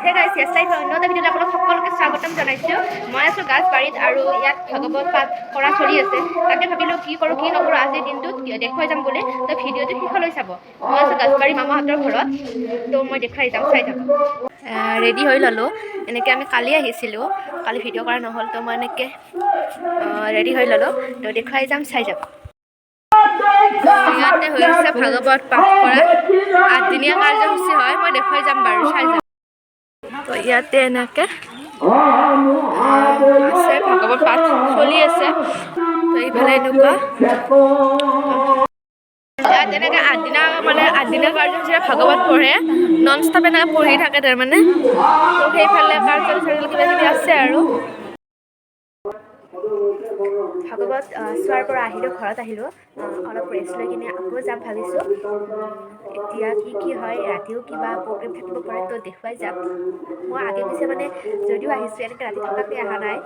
হে গাইছ এছলাইফ অন্য এটা ভিডিঅ'ত আপোনাক সকলোকে স্বাগতম জনাইছোঁ। মই আছোঁ গাছবাৰীত আৰু ইয়াত ভাগৱত পাঠ কৰা চলি আছে। তাকে ভাবিলোঁ কি কৰোঁ কি নকৰোঁ আজিৰ দিনটোত দেখুৱাই যাম বুলি। তো ভিডিঅ'টো শেষলৈ চাব। মই আছোঁ গাছবাৰী মামাহঁতৰ ঘৰত, তো মই দেখুৱাই যাম, চাই যাম। ৰেডি হৈ ল'লোঁ। এনেকৈ আমি কালি আহিছিলোঁ, কালি ভিডিঅ' কৰা নহ'ল, তো মই এনেকৈ ৰেডি হৈ ল'লোঁ, তো দেখুৱাই যাম, চাই যাব। ইয়াতে হৈছে ভাগৱত পাঠ কৰা 8দিনীয়া কাৰ্যসূচী হয়। মই দেখুৱাই যাম বাৰু, চাই যাম। তো ইয়াতে এনেকৈ আছে ভাগৱত পাঠ চলি আছে। তো এইফালে এনেকুৱা ইয়াত এনেকৈ 8দিনীয়া কাৰ্যসূচীৰে ভাগৱত পঢ়ে, নন ষ্টপ এনেকৈ পঢ়ি থাকে তাৰমানে। তো সেইফালে কাৰ্যসূচী কিবা কিবি আছে আৰু ভাগৱত চোৱাৰ পৰা আহিলোঁ, ঘৰত আহিলোঁ, অলপ ৰেষ্ট লৈ কিনে আকৌ যাম ভাবিছোঁ। এতিয়া কি হয়, ৰাতিও কিবা প্ৰগ্ৰেম থাকিব পাৰে, তো দেখুৱাই যাম। মই আগে পিছে মানে যদিও আহিছোঁ এনেকৈ ৰাতি থকাকৈ অহা নাই,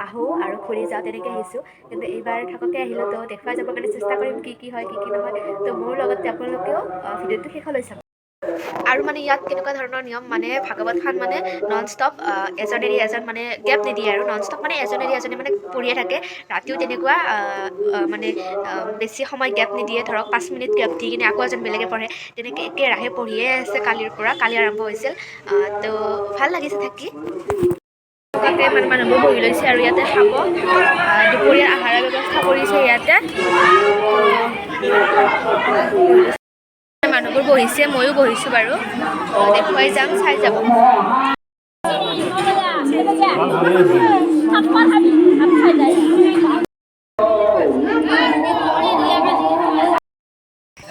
আহোঁ আৰু ঘূৰি যাওঁ তেনেকৈ আহিছোঁ। কিন্তু এইবাৰ থকাকৈ আহিলোঁ, তো দেখুৱাই যাবৰ কাৰণে চেষ্টা কৰিম কি হয় কি নহয়। তো মোৰ লগত আপোনালোকেও ভিডিঅ'টো শেষলৈ চাব। আৰু মানে ইয়াত কেনেকুৱা ধৰণৰ নিয়ম মানে ভাগৱতখন মানে নন ষ্টপ এজন এৰি এজন মানে গেপ নিদিয়ে আৰু নন ষ্টপ মানে এজন এৰি এজনে মানে পঢ়িয়ে থাকে। ৰাতিও তেনেকুৱা মানে বেছি সময় গেপ নিদিয়ে, ধৰক 5 মিনিট গেপ দি কিনে আকৌ এজন বেলেগে পঢ়ে, তেনেকৈ একেৰাহে পঢ়িয়ে আছে কালিৰ পৰা। কালি আৰম্ভ হৈছিল, তো ভাল লাগিছে থাকি। তাতে মানে মানুহবোৰ বহি লৈছে আৰু ইয়াতে খাব, দুপৰীয়াৰ আহাৰৰ ব্যৱস্থা কৰিছে ইয়াতে। মানুহবোৰ বহিছে, ময়ো বহিছোঁ বাৰু, দেখুৱাই যাম, চাই যাব।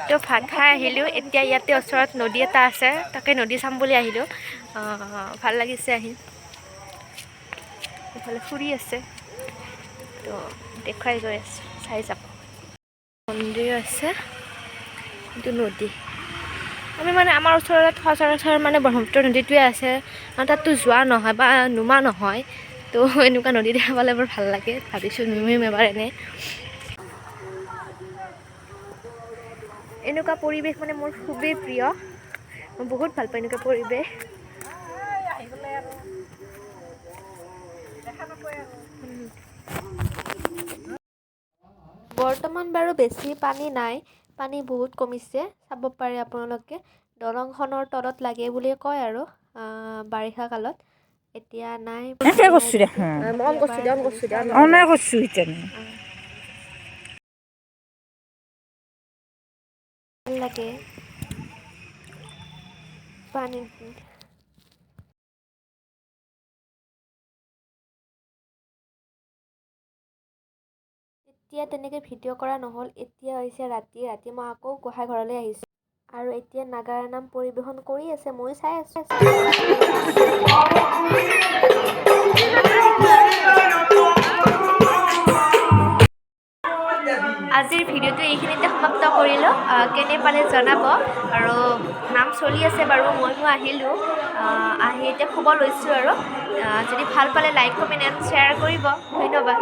তো ভাত খাই আহিলোঁ। এতিয়া ইয়াতে ওচৰত নদী এটা আছে, তাকে নদী চাম বুলি আহিলোঁ। ভাল লাগিছে আহি। এইফালে ফুৰি আছে, তো দেখুৱাই গৈ আছোঁ, চাই যাব। মন্দিৰ আছে, এইটো নদী। আমি মানে আমাৰ ওচৰত সচৰাচৰ মানে ব্ৰহ্মপুত্ৰ নদীটোৱে আছে, তাততো যোৱা নহয় বা নুমা নহয়। তো এনেকুৱা নদী দেখা পালে বৰ ভাল লাগে, ভাবিছোঁ নুমিম এবাৰ এনেই। এনেকুৱা পৰিৱেশ মানে মোৰ খুবেই প্ৰিয়, মই বহুত ভাল পাওঁ এনেকুৱা পৰিৱেশ। বৰ্তমান বাৰু বেছি পানী নাই, পানী বহুত কমিছে, চাব পাৰে আপোনালোকে। দলংখনৰ তলত লাগে বুলি কয় আৰু বাৰিষা কালত। এতিয়া নাই, ভাল লাগে পানী। এতিয়া তেনেকৈ ভিডিঅ' কৰা নহ'ল। এতিয়া হৈছে ৰাতি মই আকৌ গোঁসাই ঘৰলৈ আহিছোঁ আৰু এতিয়া নাগাৰা নাম পৰিৱেশন কৰি আছে, ময়ো চাই আছোঁ। আজিৰ ভিডিঅ'টো এইখিনিতে সমাপ্ত কৰিলোঁ। কেনে পালে জনাব, আৰু নাম চলি আছে বাৰু, ময়ো আহিলোঁ, আহি এতিয়া শুব লৈছোঁ আৰু। যদি ভাল পালে লাইক কমেণ্ট এণ্ড শ্বেয়াৰ কৰিব। ধন্যবাদ।